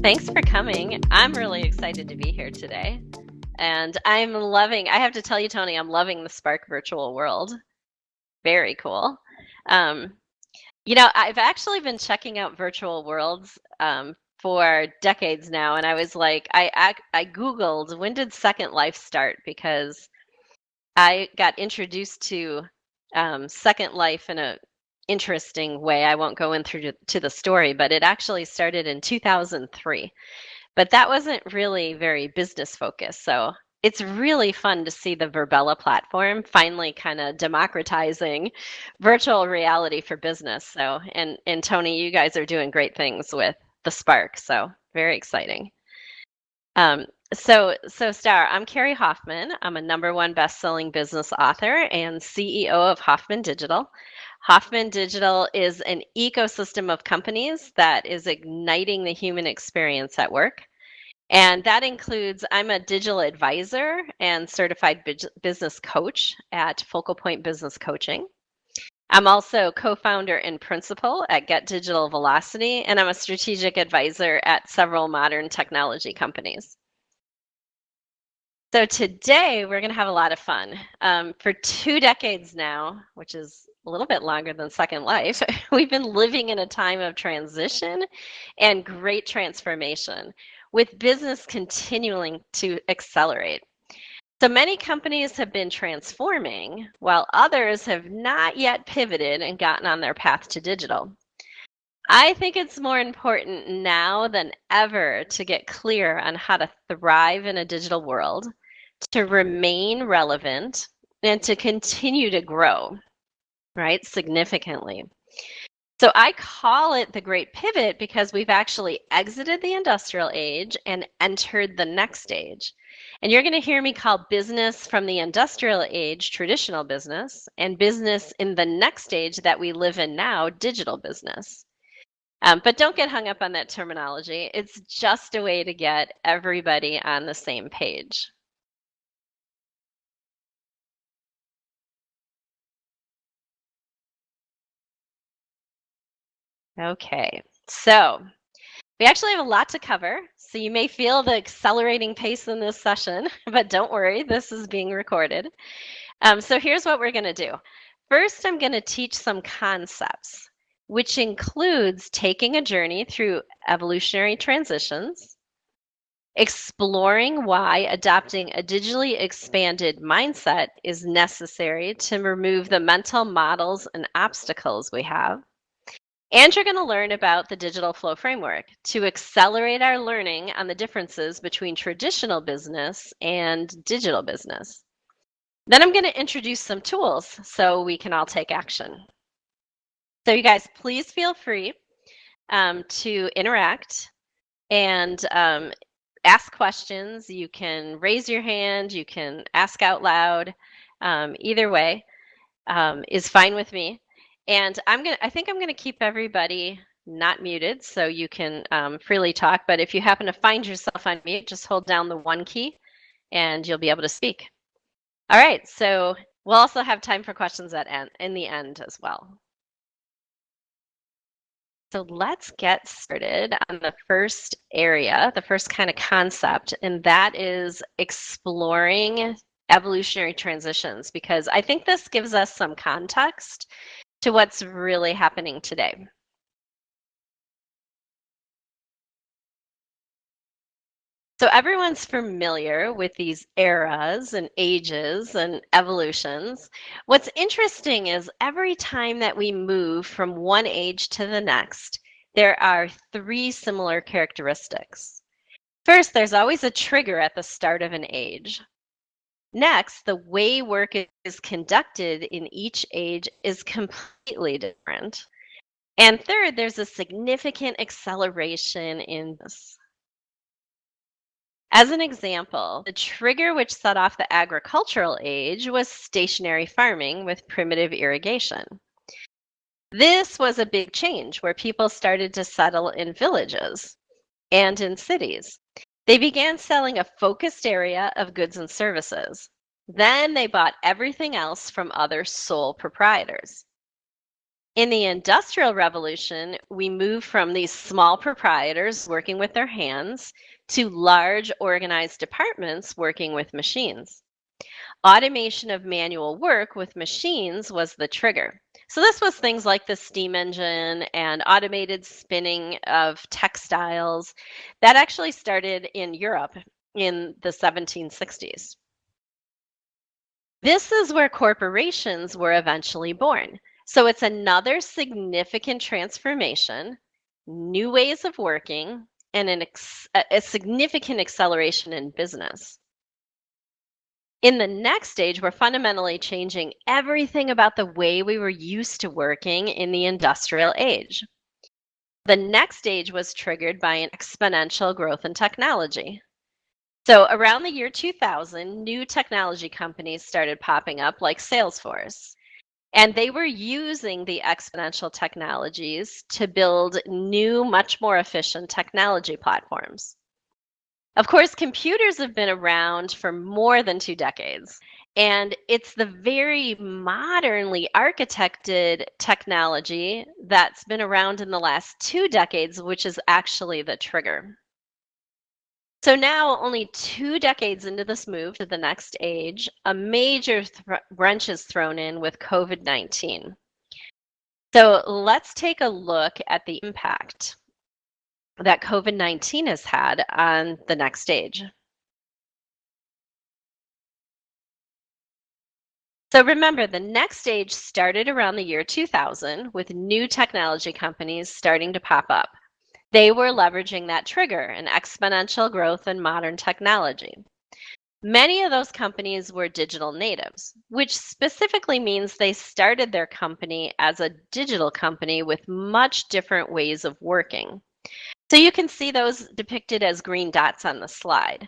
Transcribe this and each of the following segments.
Thanks for coming. I'm really excited to be here today. And I have to tell you, Tony, I'm loving the Spark virtual world. Very cool. Um, I've actually been checking out virtual worlds for decades now. And I was like, I Googled, when did Second Life start? Because I got introduced to Second Life in a interesting way. I won't go in through to the story, but it actually started in 2003. But that wasn't really very business focused. So it's really fun to see the Verbella platform finally kind of democratizing virtual reality for business. So, and Tony, you guys are doing great things with the Spark. So very exciting. So Star, I'm Kerrie Hoffman. I'm a #1 best-selling business author and CEO of Hoffman Digital. Hoffman Digital is an ecosystem of companies that is igniting the human experience at work. And that includes, I'm a digital advisor and certified business coach at FocalPoint Business Coaching. I'm also co-founder and principal at Get Digital Velocity, and I'm a strategic advisor at several modern technology companies. So today we're going to have a lot of fun. For 2 decades now, which is a little bit longer than Second Life, we've been living in a time of transition and great transformation, with business continuing to accelerate. So many companies have been transforming, while others have not yet pivoted and gotten on their path to digital. I think it's more important now than ever to get clear on how to thrive in a digital world, to remain relevant, and to continue to grow, right, significantly. So I call it the Great Pivot because we've actually exited the industrial age and entered the next age. And you're going to hear me call business from the industrial age traditional business, and business in the next age that we live in now, digital business. But don't get hung up on that terminology. It's just a way to get everybody on the same page. Okay, so we actually have a lot to cover, so you may feel the accelerating pace in this session, but don't worry, this is being recorded. So here's what we're going to do. First, I'm going to teach some concepts, which includes taking a journey through evolutionary transitions, exploring why adopting a digitally expanded mindset is necessary to remove the mental models and obstacles we have. And you're going to learn about the digital flow framework to accelerate our learning on the differences between traditional business and digital business. Then I'm going to introduce some tools so we can all take action. So you guys, please feel free to interact and ask questions. You can raise your hand, you can ask out loud. Either way is fine with me. And I think I'm gonna keep everybody not muted so you can freely talk. But if you happen to find yourself on mute, just hold down the 1 key and you'll be able to speak. All right, so we'll also have time for questions in the end as well. So let's get started on the first area, the first kind of concept, and that is exploring evolutionary transitions, because I think this gives us some context to what's really happening today. So everyone's familiar with these eras and ages and evolutions. What's interesting is every time that we move from one age to the next, there are 3 similar characteristics. First, there's always a trigger at the start of an age. Next, the way work is conducted in each age is completely different. And third, there's a significant acceleration in this. As an example, the trigger which set off the agricultural age was stationary farming with primitive irrigation. This was a big change where people started to settle in villages and in cities. They began selling a focused area of goods and services. Then they bought everything else from other sole proprietors. In the Industrial Revolution, we move from these small proprietors working with their hands to large organized departments working with machines. Automation of manual work with machines was the trigger. So this was things like the steam engine and automated spinning of textiles that actually started in Europe in the 1760s. This is where corporations were eventually born. So it's another significant transformation, new ways of working, and a significant acceleration in business. In the next stage, we're fundamentally changing everything about the way we were used to working in the industrial age. The next stage was triggered by an exponential growth in technology. So around the year 2000, new technology companies started popping up like Salesforce. And they were using the exponential technologies to build new, much more efficient technology platforms. Of course, computers have been around for more than 2 decades. And it's the very modernly architected technology that's been around in the last 2 decades, which is actually the trigger. So now, only 2 decades into this move to the next age, a major wrench is thrown in with COVID-19. So let's take a look at the impact that COVID-19 has had on the next stage. So remember, the next stage started around the year 2000 with new technology companies starting to pop up. They were leveraging that trigger, an exponential growth in modern technology. Many of those companies were digital natives, which specifically means they started their company as a digital company with much different ways of working. So you can see those depicted as green dots on the slide.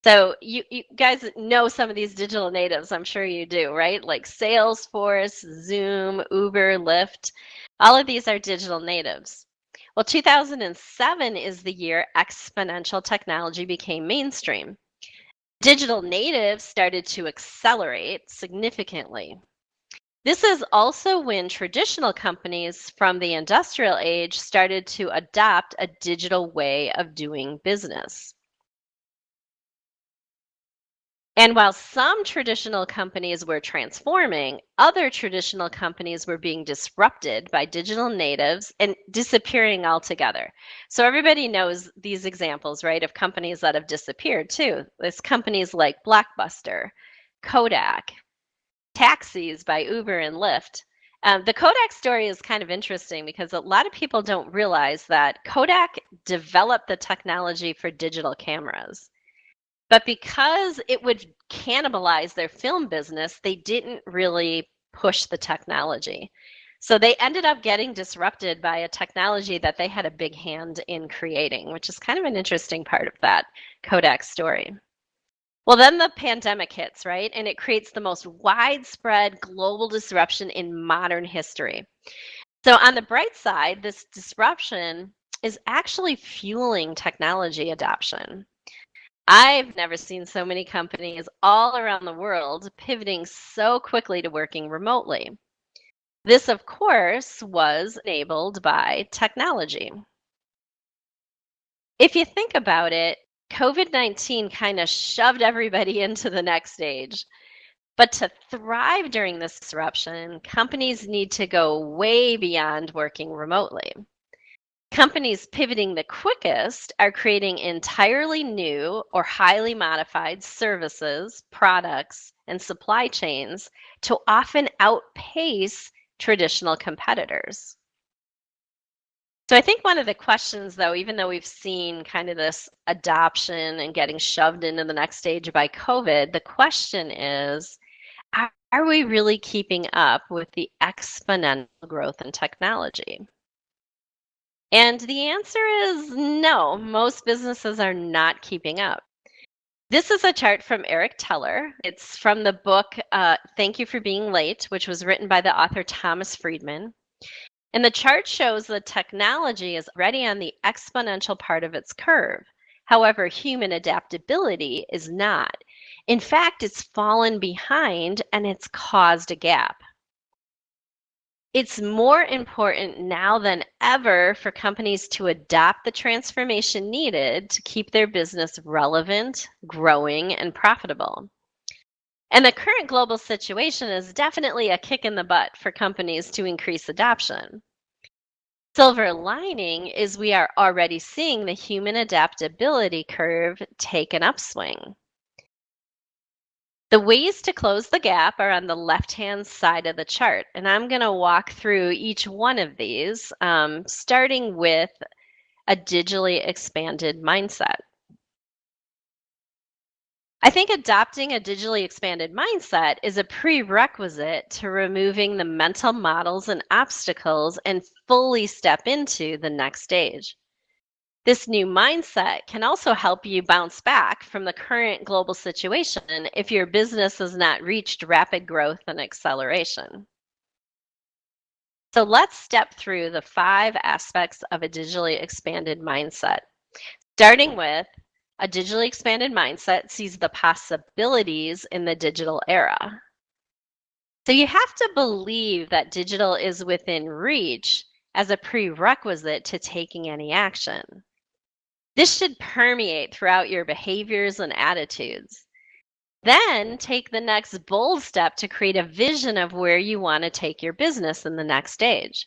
So you guys know some of these digital natives, I'm sure you do, right? Like Salesforce, Zoom, Uber, Lyft. All of these are digital natives. Well, 2007 is the year exponential technology became mainstream. Digital natives started to accelerate significantly. This is also when traditional companies from the industrial age started to adopt a digital way of doing business. And while some traditional companies were transforming, other traditional companies were being disrupted by digital natives and disappearing altogether. So everybody knows these examples, right, of companies that have disappeared too. There's companies like Blockbuster, Kodak, taxis by Uber and Lyft. The Kodak story is kind of interesting because a lot of people don't realize that Kodak developed the technology for digital cameras. But because it would cannibalize their film business, they didn't really push the technology. So they ended up getting disrupted by a technology that they had a big hand in creating, which is kind of an interesting part of that Kodak story. Well, then the pandemic hits, right? And it creates the most widespread global disruption in modern history. So, on the bright side, this disruption is actually fueling technology adoption. I've never seen so many companies all around the world pivoting so quickly to working remotely. This, of course, was enabled by technology. If you think about it, COVID-19 kind of shoved everybody into the next stage. But to thrive during this disruption, companies need to go way beyond working remotely. Companies pivoting the quickest are creating entirely new or highly modified services, products, and supply chains to often outpace traditional competitors. So I think one of the questions, though, even though we've seen kind of this adoption and getting shoved into the next stage by COVID, the question is, are we really keeping up with the exponential growth in technology? And the answer is no, most businesses are not keeping up. This is a chart from Eric Teller. It's from the book Thank You for Being Late, which was written by the author Thomas Friedman. And the chart shows that technology is already on the exponential part of its curve. However, human adaptability is not. In fact, it's fallen behind and it's caused a gap. It's more important now than ever for companies to adopt the transformation needed to keep their business relevant, growing, and profitable. And the current global situation is definitely a kick in the butt for companies to increase adoption. Silver lining is we are already seeing the human adaptability curve take an upswing. The ways to close the gap are on the left-hand side of the chart, and I'm going to walk through each one of these, starting with a digitally expanded mindset. I think adopting a digitally expanded mindset is a prerequisite to removing the mental models and obstacles and fully step into the next stage. This new mindset can also help you bounce back from the current global situation if your business has not reached rapid growth and acceleration. So let's step through the 5 aspects of a digitally expanded mindset. Starting with a digitally expanded mindset sees the possibilities in the digital era. So you have to believe that digital is within reach as a prerequisite to taking any action. This should permeate throughout your behaviors and attitudes. Then take the next bold step to create a vision of where you want to take your business in the next stage.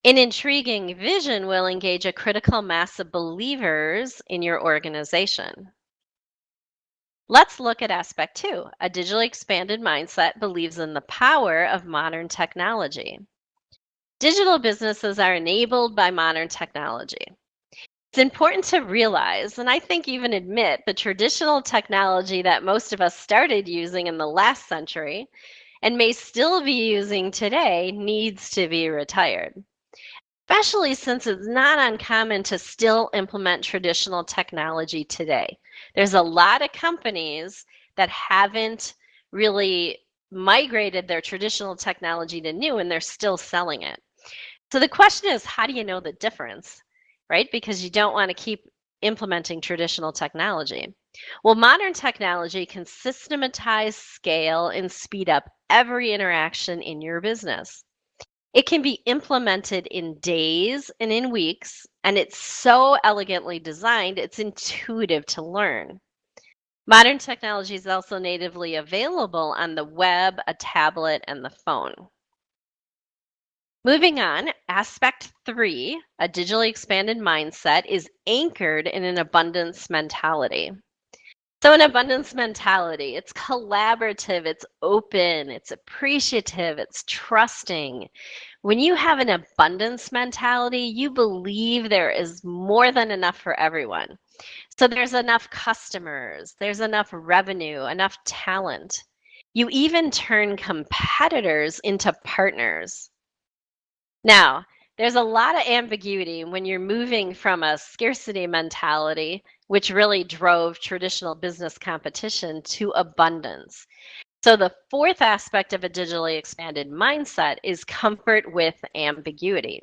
An intriguing vision will engage a critical mass of believers in your organization. Let's look at aspect 2. A digitally expanded mindset believes in the power of modern technology. Digital businesses are enabled by modern technology. It's important to realize, and I think even admit, the traditional technology that most of us started using in the last century and may still be using today needs to be retired, especially since it's not uncommon to still implement traditional technology today. There's a lot of companies that haven't really migrated their traditional technology to new, and they're still selling it. So the question is, how do you know the difference, right? Because you don't want to keep implementing traditional technology. Well, modern technology can systematize, scale, and speed up every interaction in your business. It can be implemented in days and in weeks, and it's so elegantly designed, it's intuitive to learn. Modern technology is also natively available on the web, a tablet, and the phone. Moving on, aspect 3, a digitally expanded mindset, is anchored in an abundance mentality. So, an abundance mentality, it's collaborative, it's open, it's appreciative, it's trusting. When you have an abundance mentality, you believe there is more than enough for everyone. So, there's enough customers, there's enough revenue, enough talent. You even turn competitors into partners. Now, there's a lot of ambiguity when you're moving from a scarcity mentality, which really drove traditional business competition, to abundance. So, the 4th aspect of a digitally expanded mindset is comfort with ambiguity.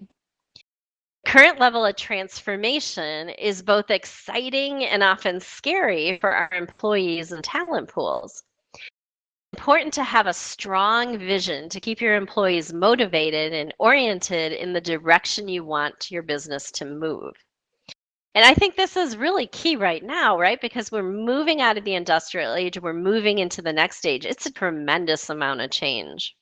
Current level of transformation is both exciting and often scary for our employees and talent pools. Important to have a strong vision to keep your employees motivated and oriented in the direction you want your business to move. And I think this is really key right now, right? Because we're moving out of the industrial age, we're moving into the next stage. It's a tremendous amount of change.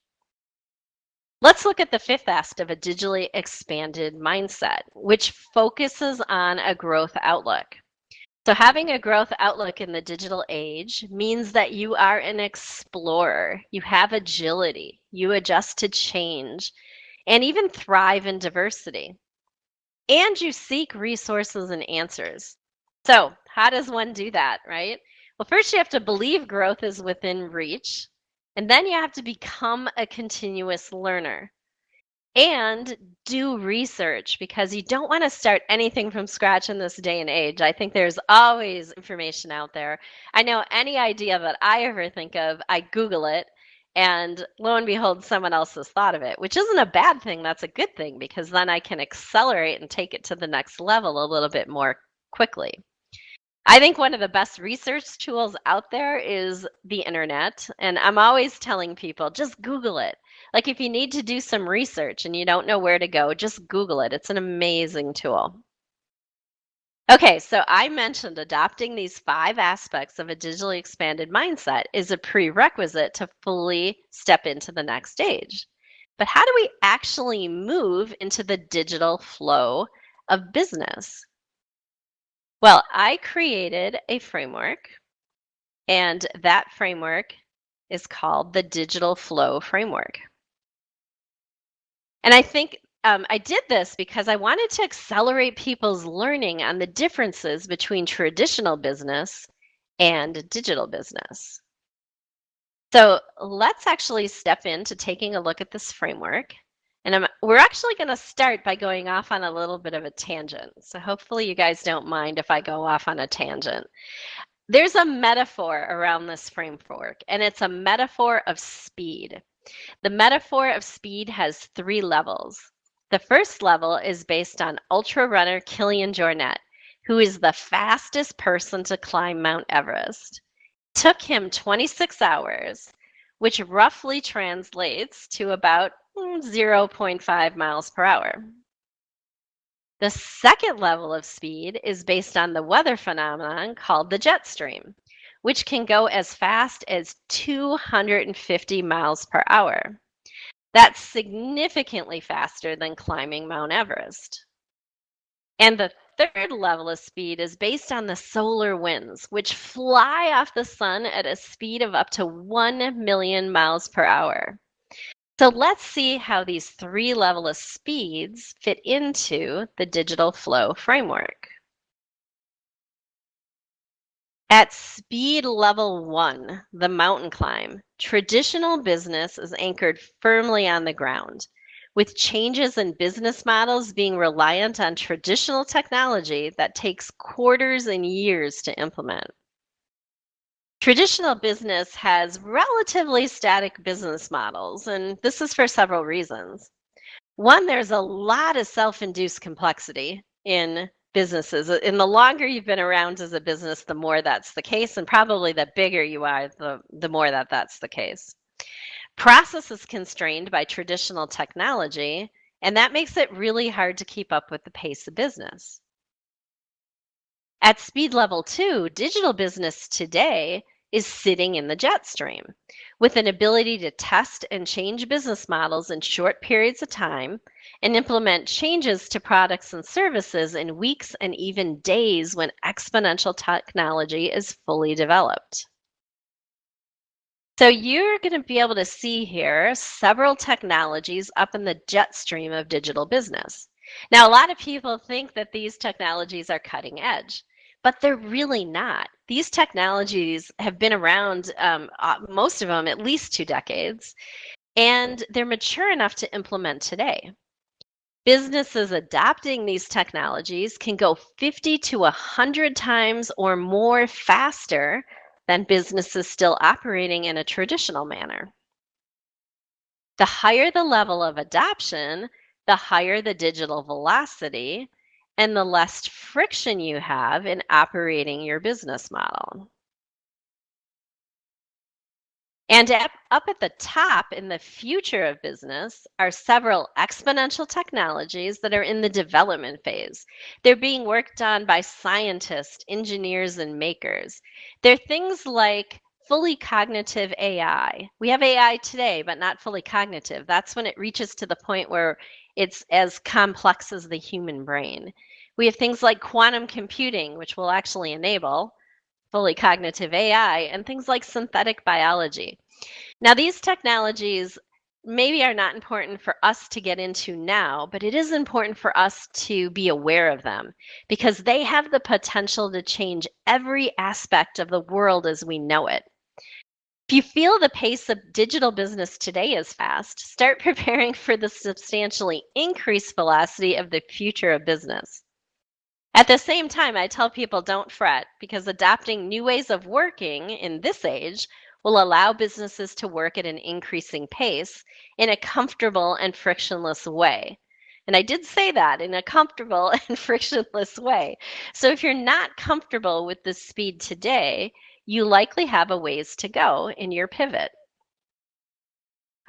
Let's look at the 5th aspect of a digitally expanded mindset, which focuses on a growth outlook. So having a growth outlook in the digital age means that you are an explorer. You have agility. You adjust to change and even thrive in diversity. And you seek resources and answers. So how does one do that, right? Well, first you have to believe growth is within reach, and then you have to become a continuous learner. And do research, because you don't want to start anything from scratch in this day and age. I think there's always information out there. I know any idea that I ever think of, I Google it, and lo and behold, someone else has thought of it, which isn't a bad thing. That's a good thing, because then I can accelerate and take it to the next level a little bit more quickly. I think one of the best research tools out there is the internet. And I'm always telling people, just Google it. Like if you need to do some research and you don't know where to go, just Google it. It's an amazing tool. Okay, so I mentioned adopting these 5 aspects of a digitally expanded mindset is a prerequisite to fully step into the next stage. But how do we actually move into the digital flow of business? Well, I created a framework, and that framework is called the Digital Flow Framework. And I think I did this because I wanted to accelerate people's learning on the differences between traditional business and digital business. So let's actually step into taking a look at this framework. And we're actually going to start by going off on a little bit of a tangent. So hopefully you guys don't mind if I go off on a tangent. There's a metaphor around this framework, and it's a metaphor of speed. The metaphor of speed has 3 levels. The first level is based on ultra runner Kilian Jornet, who is the fastest person to climb Mount Everest. It took him 26 hours, which roughly translates to about 0.5 miles per hour. The second level of speed is based on the weather phenomenon called the jet stream, which can go as fast as 250 miles per hour. That's significantly faster than climbing Mount Everest. And the third level of speed is based on the solar winds, which fly off the sun at a speed of up to 1 million miles per hour. So let's see how these 3 levels of speeds fit into the digital flow framework. At speed level 1, the mountain climb, traditional business is anchored firmly on the ground, with changes in business models being reliant on traditional technology that takes quarters and years to implement. Traditional business has relatively static business models, and this is for several reasons. One, there's a lot of self-induced complexity in businesses. And the longer you've been around as a business, the more that's the case, and probably the bigger you are, the more that's the case. Process is constrained by traditional technology, and that makes it really hard to keep up with the pace of business. At speed level 2, digital business today is sitting in the jet stream with an ability to test and change business models in short periods of time and implement changes to products and services in weeks and even days when exponential technology is fully developed. So you're going to be able to see here several technologies up in the jet stream of digital business. Now, a lot of people think that these technologies are cutting edge, but they're really not. These technologies have been around, most of them, at least 2 decades, and they're mature enough to implement today. Businesses adopting these technologies can go 50 to 100 times or more faster than businesses still operating in a traditional manner. The higher the level of adoption, the higher the digital velocity, and the less friction you have in operating your business model. And up at the top in the future of business are several exponential technologies that are in the development phase. They're being worked on by scientists, engineers, and makers. They're things like fully cognitive AI. We have AI today, but not fully cognitive. That's when it reaches to the point where it's as complex as the human brain. We have things like quantum computing, which will actually enable fully cognitive AI, and things like synthetic biology. Now, these technologies maybe are not important for us to get into now, but it is important for us to be aware of them because they have the potential to change every aspect of the world as we know it. If you feel the pace of digital business today is fast, start preparing for the substantially increased velocity of the future of business. At the same time, I tell people don't fret because adopting new ways of working in this age will allow businesses to work at an increasing pace in a comfortable and frictionless way. And I did say that, in a comfortable and frictionless way. So if you're not comfortable with the speed today, you likely have a ways to go in your pivot.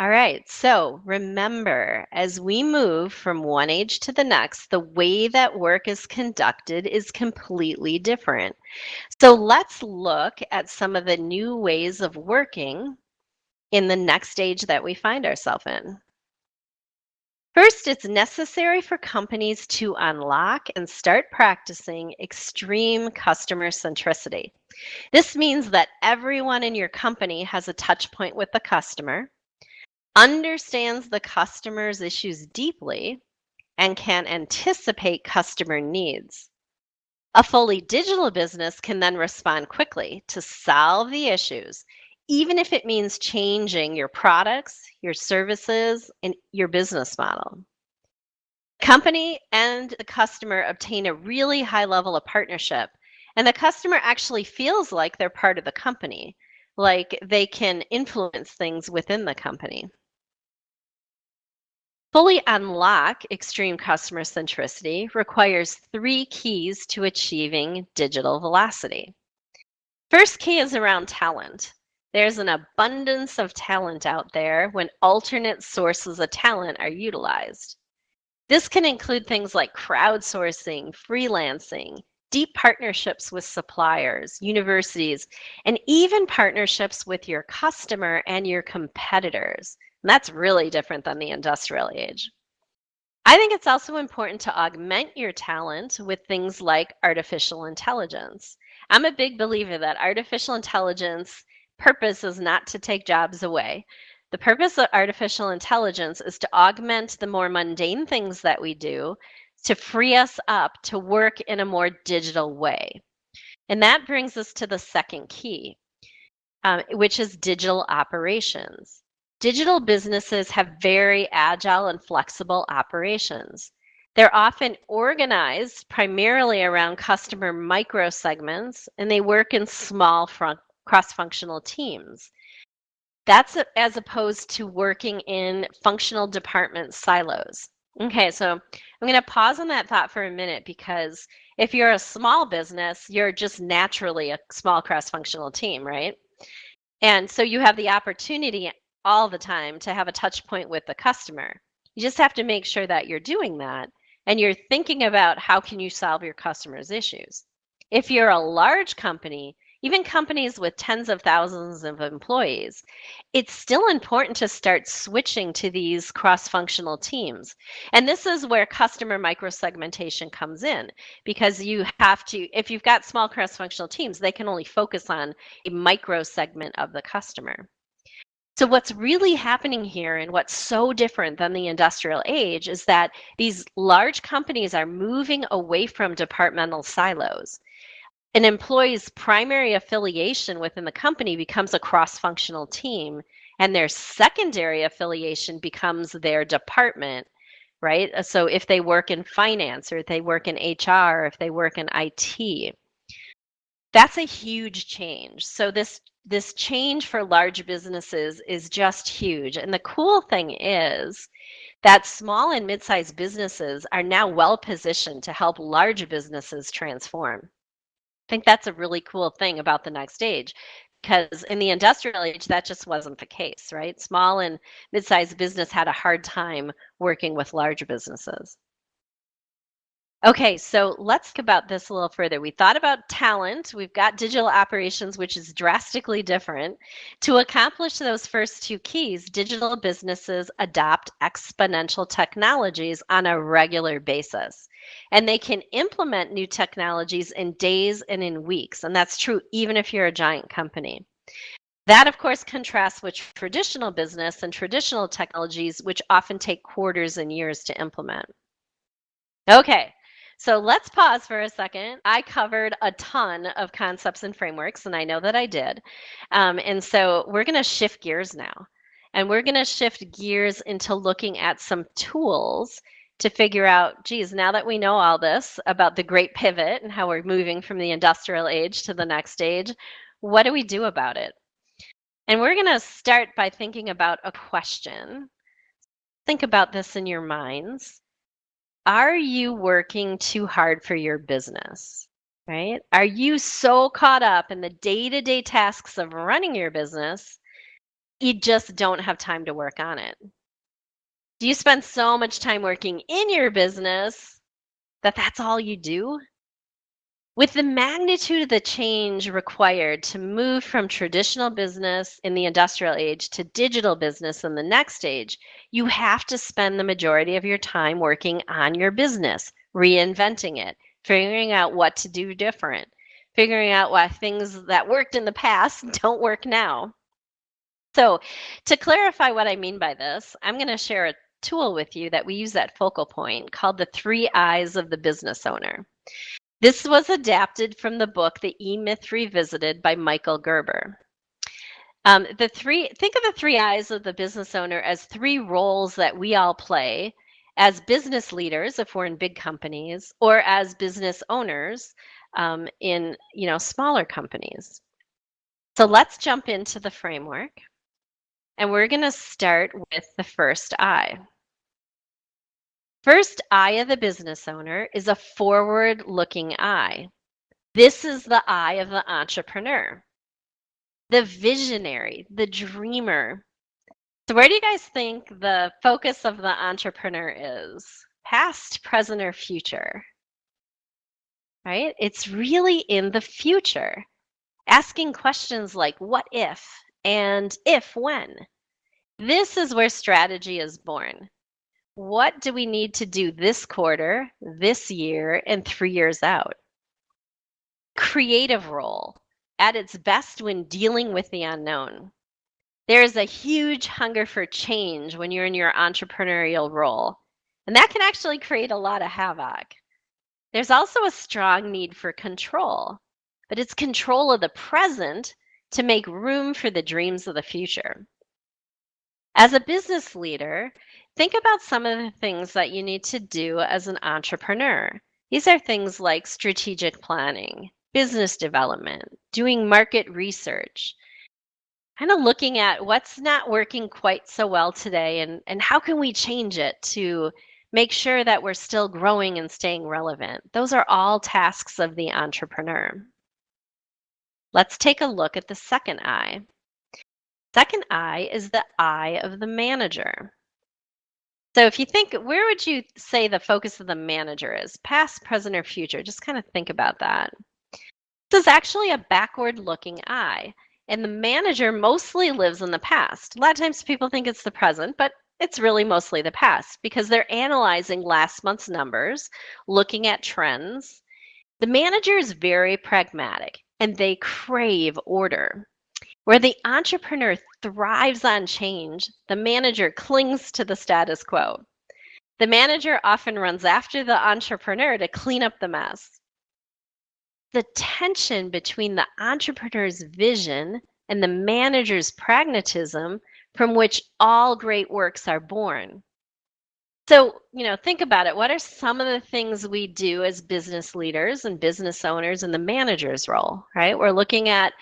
All right, so remember, as we move from one age to the next, the way that work is conducted is completely different. So let's look at some of the new ways of working in the next stage that we find ourselves in. First, it's necessary for companies to unlock and start practicing extreme customer centricity. This means that everyone in your company has a touch point with the customer, understands the customer's issues deeply, and can anticipate customer needs. A fully digital business can then respond quickly to solve the issues, even if it means changing your products, your services, and your business model. Company and the customer obtain a really high level of partnership, and the customer actually feels like they're part of the company, like they can influence things within the company. Fully unlock extreme customer centricity requires three keys to achieving digital velocity. First key is around talent. There's an abundance of talent out there when alternate sources of talent are utilized. This can include things like crowdsourcing, freelancing, deep partnerships with suppliers, universities, and even partnerships with your customer and your competitors. And that's really different than the industrial age. I think it's also important to augment your talent with things like artificial intelligence. I'm a big believer that artificial intelligence purpose is not to take jobs away. The purpose of artificial intelligence is to augment the more mundane things that we do to free us up to work in a more digital way. And that brings us to the second key, which is digital operations. Digital businesses have very agile and flexible operations. They're often organized primarily around customer micro segments, and they work in small cross-functional teams. That's as opposed to working in functional department silos. Okay, so I'm going to pause on that thought for a minute because if you're a small business, you're just naturally a small cross-functional team, right? And so you have the opportunity all the time to have a touch point with the customer. You just have to make sure that you're doing that and you're thinking about how can you solve your customers' issues. If you're a large company, even companies with tens of thousands of employees, it's still important to start switching to these cross-functional teams. And this is where customer microsegmentation comes in because you have to, if you've got small cross-functional teams, they can only focus on a micro segment of the customer. So what's really happening here and what's so different than the industrial age is that these large companies are moving away from departmental silos. An employee's primary affiliation within the company becomes a cross-functional team, and their secondary affiliation becomes their department, right? So if they work in finance or if they work in HR, or if they work in IT, that's a huge change. So this change for large businesses is just huge. And the cool thing is that small and mid-sized businesses are now well positioned to help large businesses transform. I think that's a really cool thing about the next stage because in the industrial age, that just wasn't the case, right? Small and mid-sized business had a hard time working with large businesses. Okay, so let's think about this a little further. We thought about talent. We've got digital operations, which is drastically different. To accomplish those first two keys, digital businesses adopt exponential technologies on a regular basis. And they can implement new technologies in days and in weeks. And that's true even if you're a giant company. That, of course, contrasts with traditional business and traditional technologies, which often take quarters and years to implement. Okay, so let's pause for a second. I covered a ton of concepts and frameworks, and I know that I did. And so we're going to shift gears now. And we're going to shift gears into looking at some tools to figure out, geez, now that we know all this about the great pivot and how we're moving from the industrial age to the next stage, what do we do about it? And we're going to start by thinking about a question. Think about this in your minds. Are you working too hard for your business? Right? Are you so caught up in the day-to-day tasks of running your business You just don't have time to work on it. Do you spend so much time working in your business that that's all you do? With the magnitude of the change required to move from traditional business in the industrial age to digital business in the next age, you have to spend the majority of your time working on your business, reinventing it, figuring out what to do different, figuring out why things that worked in the past don't work now. So, to clarify what I mean by this, I'm going to share a tool with you that we use at FocalPoint called the 3 I's of the business owner. This was adapted from the book The E-Myth Revisited by Michael Gerber. Think of the 3 I's of the business owner as 3 roles that we all play as business leaders if we're in big companies, or as business owners in smaller companies. So let's jump into the framework, and we're going to start with the first I. First I of the business owner is a forward-looking I. This is the I of the entrepreneur, the visionary, the dreamer. So where do you guys think the focus of the entrepreneur is? Past, present, or future? Right? It's really in the future. Asking questions like what if and if when. This is where strategy is born. What do we need to do this quarter, this year, and 3 years out? Creative role, at its best when dealing with the unknown. There is a huge hunger for change when you're in your entrepreneurial role, and that can actually create a lot of havoc. There's also a strong need for control, but it's control of the present to make room for the dreams of the future. As a business leader, think about some of the things that you need to do as an entrepreneur. These are things like strategic planning, business development, doing market research, kind of looking at what's not working quite so well today and how can we change it to make sure that we're still growing and staying relevant. Those are all tasks of the entrepreneur. Let's take a look at the second I. Second I is the I of the manager. So if you think, where would you say the focus of the manager is? Past, present, or future? Just kind of think about that. This is actually a backward-looking I, and the manager mostly lives in the past. A lot of times people think it's the present, but it's really mostly the past because they're analyzing last month's numbers, looking at trends. The manager is very pragmatic, and they crave order. Where the entrepreneur thrives on change, the manager clings to the status quo. The manager often runs after the entrepreneur to clean up the mess. The tension between the entrepreneur's vision and the manager's pragmatism from which all great works are born. So, think about it. What are some of the things we do as business leaders and business owners in the manager's role, right? We're looking at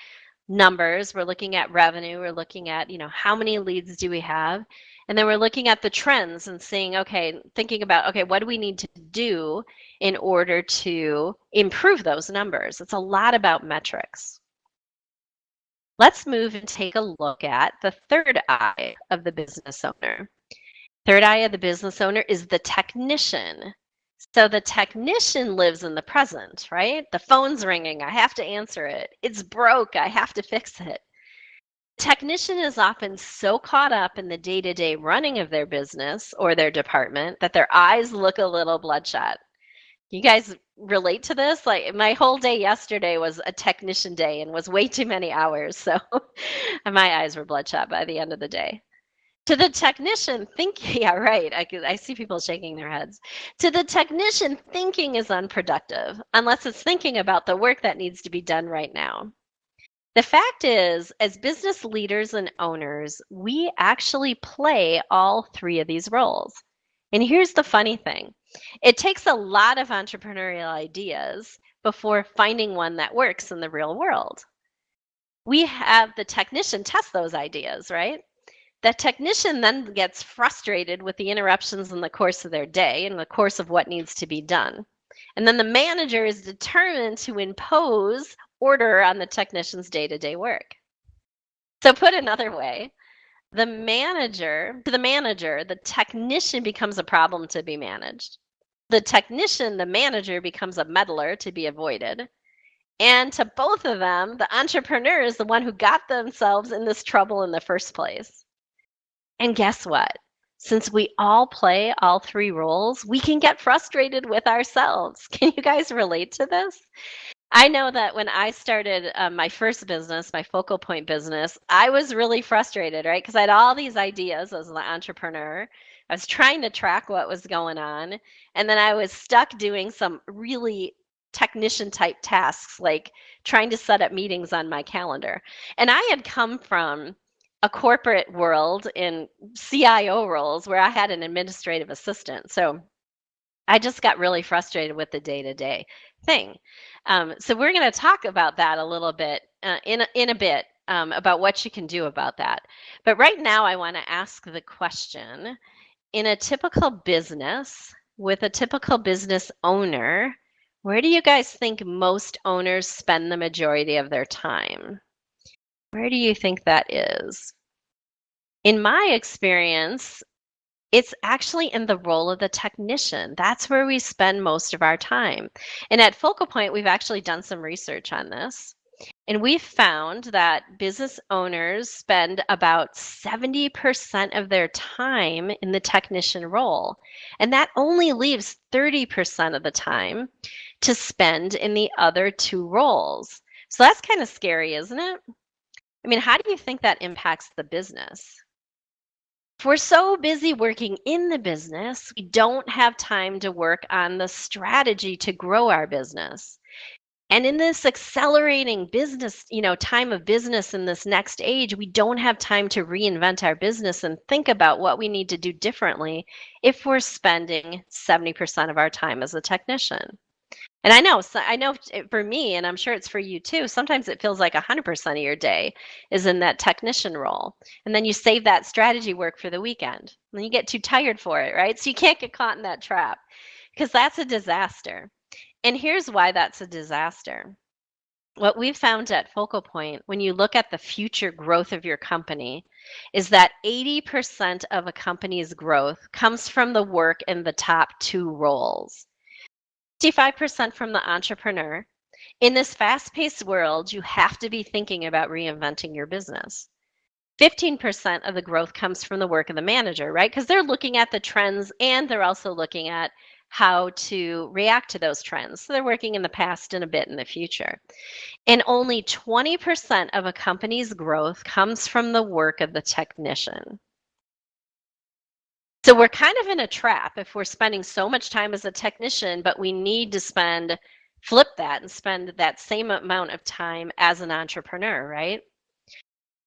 numbers, we're looking at revenue, we're looking at, how many leads do we have? And then we're looking at the trends and saying, thinking about, what do we need to do in order to improve those numbers? It's a lot about metrics. Let's move and take a look at the third I of the business owner. Third I of the business owner is the technician. So the technician lives in the present, right? The phone's ringing, I have to answer it. It's broke, I have to fix it. The technician is often so caught up in the day-to-day running of their business or their department that their eyes look a little bloodshot. You guys relate to this? Like my whole day yesterday was a technician day and was way too many hours. So my eyes were bloodshot by the end of the day. To the technician, yeah, right. I see people shaking their heads. To the technician, thinking is unproductive unless it's thinking about the work that needs to be done right now. The fact is, as business leaders and owners, we actually play all 3 of these roles. And here's the funny thing. It takes a lot of entrepreneurial ideas before finding one that works in the real world. We have the technician test those ideas, right? The technician then gets frustrated with the interruptions in the course of their day and the course of what needs to be done. And then the manager is determined to impose order on the technician's day-to-day work. So put another way, The manager, to the manager, the technician becomes a problem to be managed. The technician, the manager, becomes a meddler to be avoided. And to both of them, the entrepreneur is the one who got themselves in this trouble in the first place. And guess what? Since we all play all three roles, we can get frustrated with ourselves. Can you guys relate to this? I know that when I started my first business, my FocalPoint business, I was really frustrated, right? Because I had all these ideas as an entrepreneur. I was trying to track what was going on. And then I was stuck doing some really technician type tasks, like trying to set up meetings on my calendar. And I had come from a corporate world in CIO roles where I had an administrative assistant. So I just got really frustrated with the day-to-day thing. So we're going to talk about that a little bit in a bit about what you can do about that. But right now, I want to ask the question: in a typical business with a typical business owner, where do you guys think most owners spend the majority of their time? Where do you think that is? In my experience, it's actually in the role of the technician. That's where we spend most of our time. And at Focal Point, we've actually done some research on this. And we've found that business owners spend about 70% of their time in the technician role. And that only leaves 30% of the time to spend in the other two roles. So that's kind of scary, isn't it? I mean, how do you think that impacts the business? If we're so busy working in the business, we don't have time to work on the strategy to grow our business. And in this accelerating business, time of business in this next age, we don't have time to reinvent our business and think about what we need to do differently if we're spending 70% of our time as a technician. And I know for me, and I'm sure it's for you too, sometimes it feels like 100% of your day is in that technician role. And then you save that strategy work for the weekend. And then you get too tired for it, right? So you can't get caught in that trap because that's a disaster. And here's why that's a disaster. What we've found at Focal Point, when you look at the future growth of your company, is that 80% of a company's growth comes from the work in the top two roles. 65% from the entrepreneur. In this fast-paced world, you have to be thinking about reinventing your business. 15% of the growth comes from the work of the manager, right? Because they're looking at the trends and they're also looking at how to react to those trends. So they're working in the past and a bit in the future. And only 20% of a company's growth comes from the work of the technician. So we're kind of in a trap if we're spending so much time as a technician, but we need to flip that and spend that same amount of time as an entrepreneur, right?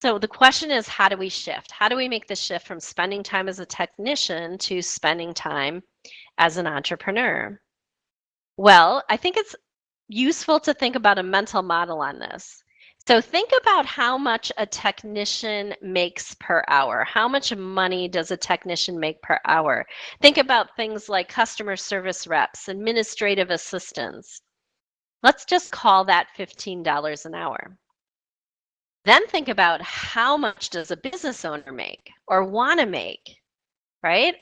So the question is, how do we shift? How do we make the shift from spending time as a technician to spending time as an entrepreneur? Well, I think it's useful to think about a mental model on this. So think about how much a technician makes per hour. How much money does a technician make per hour? Think about things like customer service reps, administrative assistants. Let's just call that $15 an hour. Then think about how much does a business owner make or want to make, right?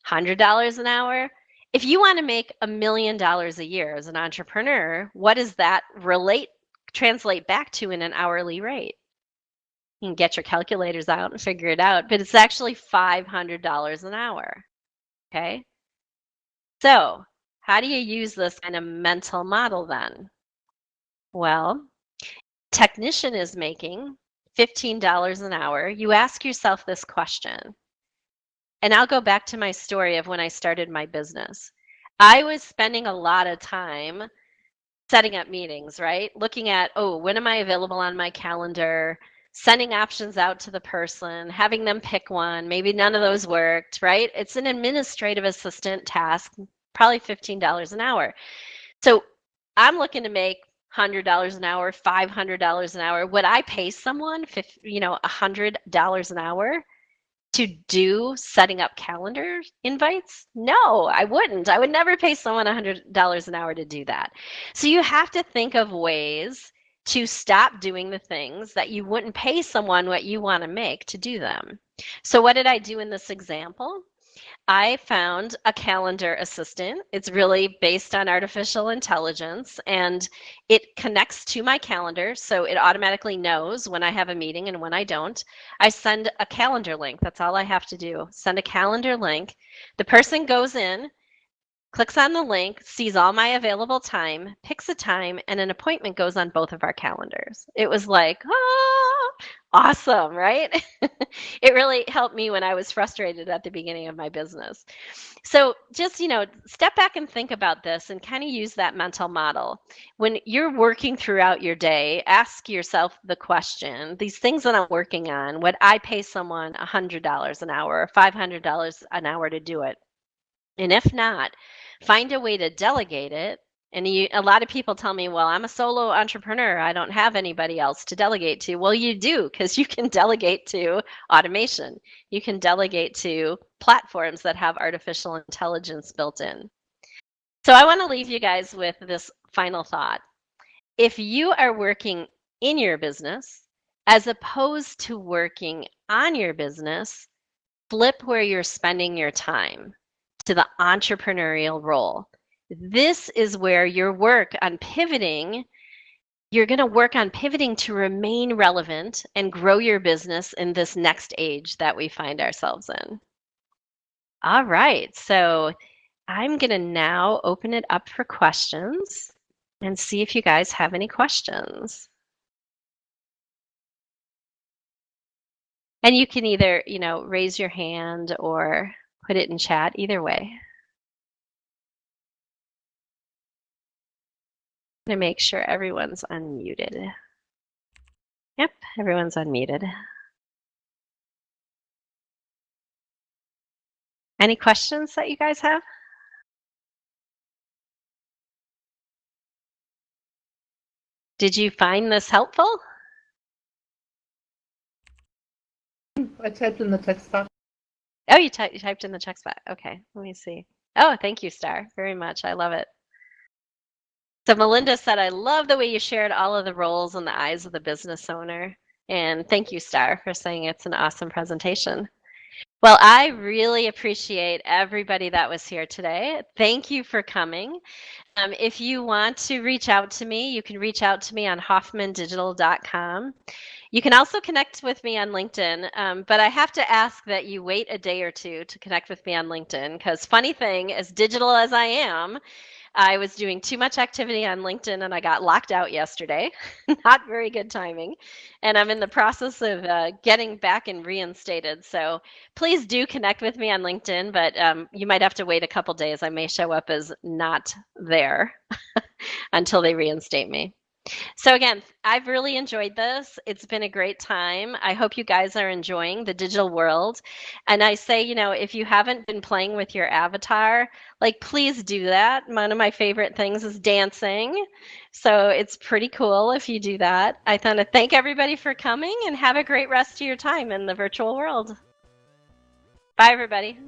$100 an hour. If you want to make $1 million a year as an entrepreneur, what does that translate back to in an hourly rate? You can get your calculators out and figure it out, but it's actually $500 an hour. Okay. So how do you use this kind of mental model then? Well, technician is making $15 an hour. You ask yourself this question. And I'll go back to my story of when I started my business. I was spending a lot of time setting up meetings, right? Looking at, when am I available on my calendar? Sending options out to the person, having them pick one. Maybe none of those worked, right? It's an administrative assistant task, probably $15 an hour. So I'm looking to make $100 an hour, $500 an hour. Would I pay someone, $100 an hour to do setting up calendar invites? No, I wouldn't. I would never pay someone $100 an hour to do that. So you have to think of ways to stop doing the things that you wouldn't pay someone what you want to make to do them. So what did I do in this example? I found a calendar assistant. It's really based on artificial intelligence and it connects to my calendar. So it automatically knows when I have a meeting and when I don't. I send a calendar link. That's all I have to do. Send a calendar link. The person goes in, clicks on the link, sees all my available time, picks a time, and an appointment goes on both of our calendars. It was like, awesome, right? It really helped me when I was frustrated at the beginning of my business. So just, step back and think about this and kind of use that mental model. When you're working throughout your day, ask yourself the question, these things that I'm working on, would I pay someone $100 an hour or $500 an hour to do it? And if not, find a way to delegate it. And a lot of people tell me, well, I'm a solo entrepreneur. I don't have anybody else to delegate to. Well, you do, because you can delegate to automation. You can delegate to platforms that have artificial intelligence built in. So I want to leave you guys with this final thought. If you are working in your business, as opposed to working on your business, flip where you're spending your time to the entrepreneurial role. This is where your work on pivoting, you're going to work on pivoting to remain relevant and grow your business in this next age that we find ourselves in. All right, so I'm going to now open it up for questions and see if you guys have any questions. And you can either, raise your hand or put it in chat, either way. I'm going to make sure everyone's unmuted. Yep, everyone's unmuted. Any questions that you guys have? Did you find this helpful? I typed in the text box. Oh, you typed in the text box. Okay, let me see. Oh, thank you, Star, very much. I love it. So Melinda said, I love the way you shared all of the roles in the eyes of the business owner. And thank you, Star, for saying it's an awesome presentation. Well, I really appreciate everybody that was here today. Thank you for coming. If you want to reach out to me, you can reach out to me on hoffmandigital.com. You can also connect with me on LinkedIn, but I have to ask that you wait a day or two to connect with me on LinkedIn because funny thing, as digital as I am, I was doing too much activity on LinkedIn and I got locked out yesterday. Not very good timing. And I'm in the process of getting back and reinstated. So please do connect with me on LinkedIn, but you might have to wait a couple days. I may show up as not there until they reinstate me. So again, I've really enjoyed this. It's been a great time. I hope you guys are enjoying the digital world. And I say, if you haven't been playing with your avatar, please do that. One of my favorite things is dancing. So it's pretty cool if you do that. I want to thank everybody for coming and have a great rest of your time in the virtual world. Bye, everybody.